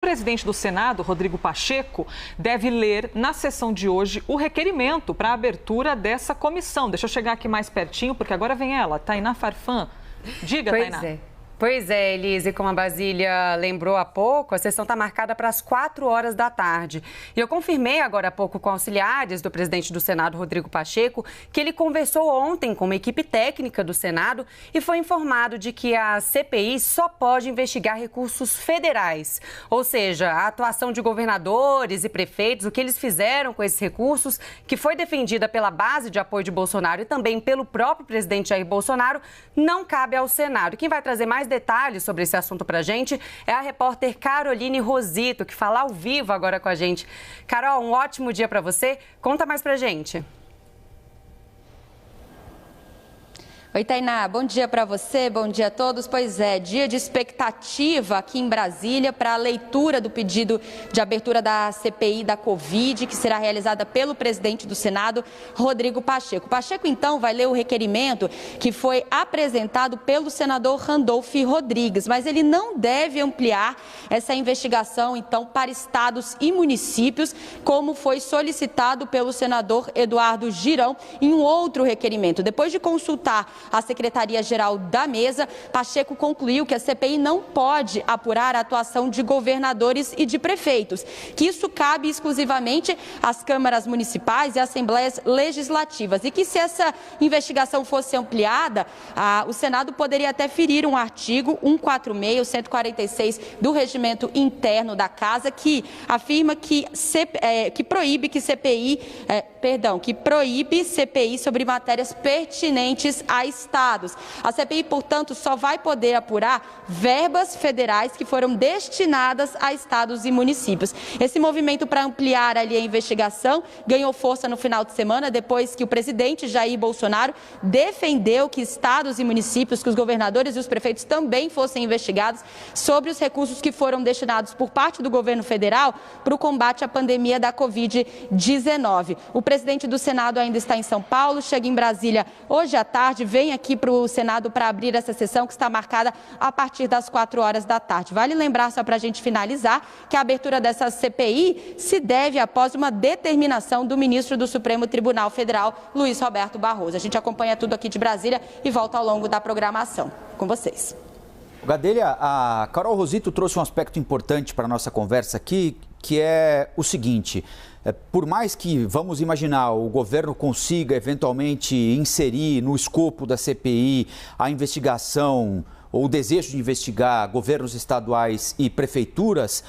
O presidente do Senado, Rodrigo Pacheco, deve ler na sessão de hoje o requerimento para a abertura dessa comissão. Deixa eu chegar aqui mais pertinho, porque agora vem ela, Tainá Farfan. Diga, Tainá. Pois é, Elise, como a Basília lembrou há pouco, a sessão está marcada para as 4 horas da tarde. E eu confirmei agora há pouco com auxiliares do presidente do Senado, Rodrigo Pacheco, que ele conversou ontem com uma equipe técnica do Senado e foi informado de que a CPI só pode investigar recursos federais. Ou seja, a atuação de governadores e prefeitos, o que eles fizeram com esses recursos, que foi defendida pela base de apoio de Bolsonaro e também pelo próprio presidente Jair Bolsonaro, não cabe ao Senado. Quem vai trazer mais detalhes sobre esse assunto pra gente é a repórter Caroline Rosito, que fala ao vivo agora com a gente. Carol, um ótimo dia pra você. Conta mais pra gente. Oi, Tainá, bom dia para você, bom dia a todos. Pois é, dia de expectativa aqui em Brasília para a leitura do pedido de abertura da CPI da Covid, que será realizada pelo presidente do Senado, Rodrigo Pacheco. Pacheco, então, vai ler o requerimento que foi apresentado pelo senador Randolph Rodrigues, mas ele não deve ampliar essa investigação, então, para estados e municípios, como foi solicitado pelo senador Eduardo Girão em um outro requerimento. Depois de consultar a Secretaria-Geral da Mesa, Pacheco concluiu que a CPI não pode apurar a atuação de governadores e de prefeitos, que isso cabe exclusivamente às câmaras municipais e assembleias legislativas, e que se essa investigação fosse ampliada, o Senado poderia até ferir um artigo 146, 146 do Regimento Interno da Casa, que afirma que proíbe CPI sobre matérias pertinentes a estados. A CPI, portanto, só vai poder apurar verbas federais que foram destinadas a estados e municípios. Esse movimento para ampliar ali a investigação ganhou força no final de semana, depois que o presidente Jair Bolsonaro defendeu que estados e municípios, que os governadores e os prefeitos também fossem investigados sobre os recursos que foram destinados por parte do governo federal para o combate à pandemia da Covid-19. O presidente do Senado ainda está em São Paulo, chega em Brasília hoje à tarde, vem aqui para o Senado para abrir essa sessão que está marcada a partir das 4 horas da tarde. Vale lembrar, só para a gente finalizar, que a abertura dessa CPI se deve após uma determinação do ministro do Supremo Tribunal Federal, Luiz Roberto Barroso. A gente acompanha tudo aqui de Brasília e volta ao longo da programação. Com vocês. Gadelha, a Carol Rosito trouxe um aspecto importante para a nossa conversa aqui, que é o seguinte: por mais que, vamos imaginar, o governo consiga eventualmente inserir no escopo da CPI a investigação ou o desejo de investigar governos estaduais e prefeituras,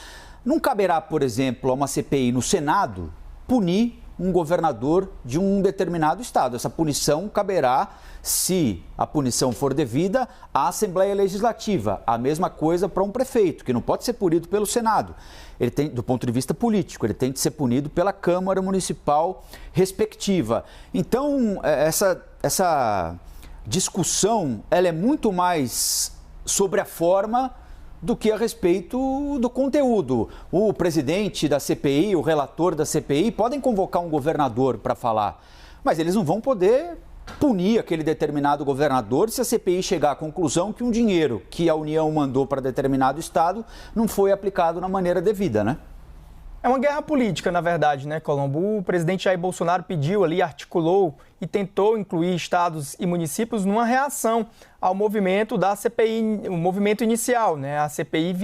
não caberá, por exemplo, a uma CPI no Senado punir um governador de um determinado estado. Essa punição caberá, se a punição for devida, à Assembleia Legislativa. A mesma coisa para um prefeito, que não pode ser punido pelo Senado. Ele tem, do ponto de vista político, ele tem que ser punido pela Câmara Municipal respectiva. Então, essa discussão, ela é muito mais sobre a forma do que a respeito do conteúdo. O presidente da CPI, o relator da CPI, podem convocar um governador para falar, mas eles não vão poder punir aquele determinado governador se a CPI chegar à conclusão que um dinheiro que a União mandou para determinado estado não foi aplicado na maneira devida, né? É uma guerra política, na verdade, né, Colombo? O presidente Jair Bolsonaro pediu ali, articulou e tentou incluir estados e municípios numa reação ao movimento da CPI, o movimento inicial, né? A CPI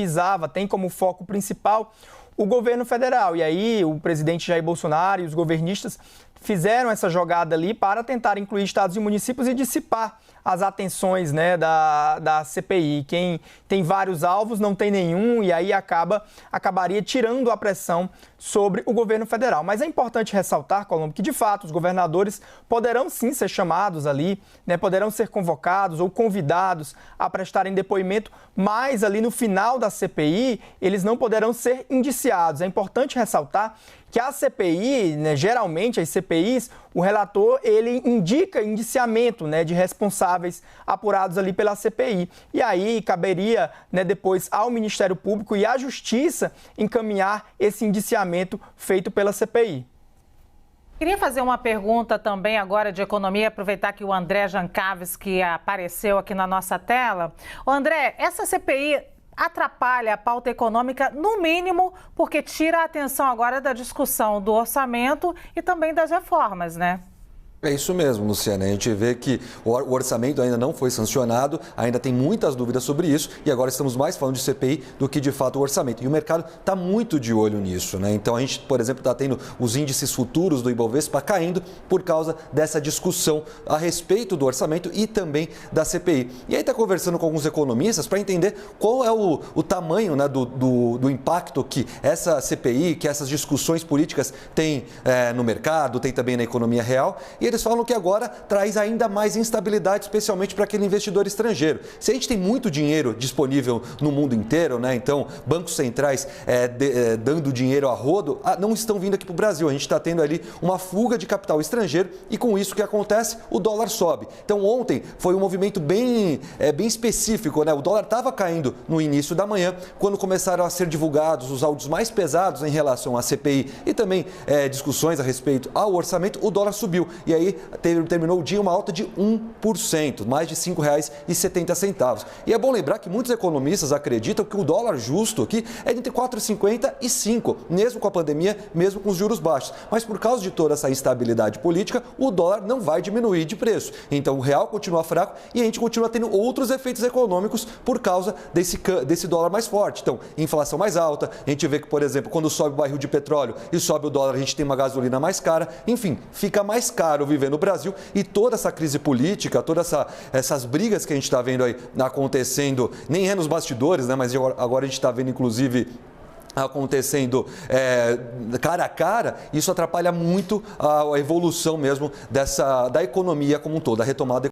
tem como foco principal o governo federal. E aí o presidente Jair Bolsonaro e os governistas fizeram essa jogada ali para tentar incluir estados e municípios e dissipar as atenções, né, da CPI. Quem tem vários alvos não tem nenhum, e aí acabaria tirando a pressão sobre o governo federal. Mas é importante ressaltar, Colombo, que de fato os governadores poderão sim ser chamados ali, né, poderão ser convocados ou convidados a prestarem depoimento, mas ali no final da CPI eles não poderão ser indiciados. É importante ressaltar que a CPI, né, geralmente as CPIs, o relator ele indica indiciamento, né, de responsáveis apurados ali pela CPI. E aí caberia, né, depois ao Ministério Público e à Justiça encaminhar esse indiciamento feito pela CPI. Queria fazer uma pergunta também agora de economia, aproveitar que o André Jancaves, que apareceu aqui na nossa tela. O André, essa CPI atrapalha a pauta econômica, no mínimo, porque tira a atenção agora da discussão do orçamento e também das reformas, né? É isso mesmo, Luciana. A gente vê que o orçamento ainda não foi sancionado, ainda tem muitas dúvidas sobre isso e agora estamos mais falando de CPI do que de fato o orçamento. E o mercado está muito de olho nisso, né? Então a gente, por exemplo, está tendo os índices futuros do Ibovespa caindo por causa dessa discussão a respeito do orçamento e também da CPI. E aí está conversando com alguns economistas para entender qual é o tamanho, né, do impacto que essa CPI, que essas discussões políticas têm no mercado, tem também na economia real. E eles falam que agora traz ainda mais instabilidade, especialmente para aquele investidor estrangeiro. Se a gente tem muito dinheiro disponível no mundo inteiro, né? Então bancos centrais dando dinheiro a rodo, não estão vindo aqui para o Brasil. A gente está tendo ali uma fuga de capital estrangeiro e com isso o que acontece? O dólar sobe. Então ontem foi um movimento bem específico, né? O dólar estava caindo no início da manhã, quando começaram a ser divulgados os áudios mais pesados em relação à CPI e também discussões a respeito ao orçamento, o dólar subiu. E aí terminou o dia uma alta de 1%, mais de R$ 5,70. E é bom lembrar que muitos economistas acreditam que o dólar justo aqui é entre 4,50 e 5, mesmo com a pandemia, mesmo com os juros baixos. Mas por causa de toda essa instabilidade política, o dólar não vai diminuir de preço. Então o real continua fraco e a gente continua tendo outros efeitos econômicos por causa desse dólar mais forte. Então, inflação mais alta, a gente vê que, por exemplo, quando sobe o barril de petróleo e sobe o dólar, a gente tem uma gasolina mais cara. Enfim, fica mais caro viver no Brasil e toda essa crise política, todas essas brigas que a gente está vendo aí acontecendo, nem é nos bastidores, né? Mas agora a gente está vendo, inclusive, acontecendo cara a cara, isso atrapalha muito a evolução mesmo da economia como um todo, a retomada.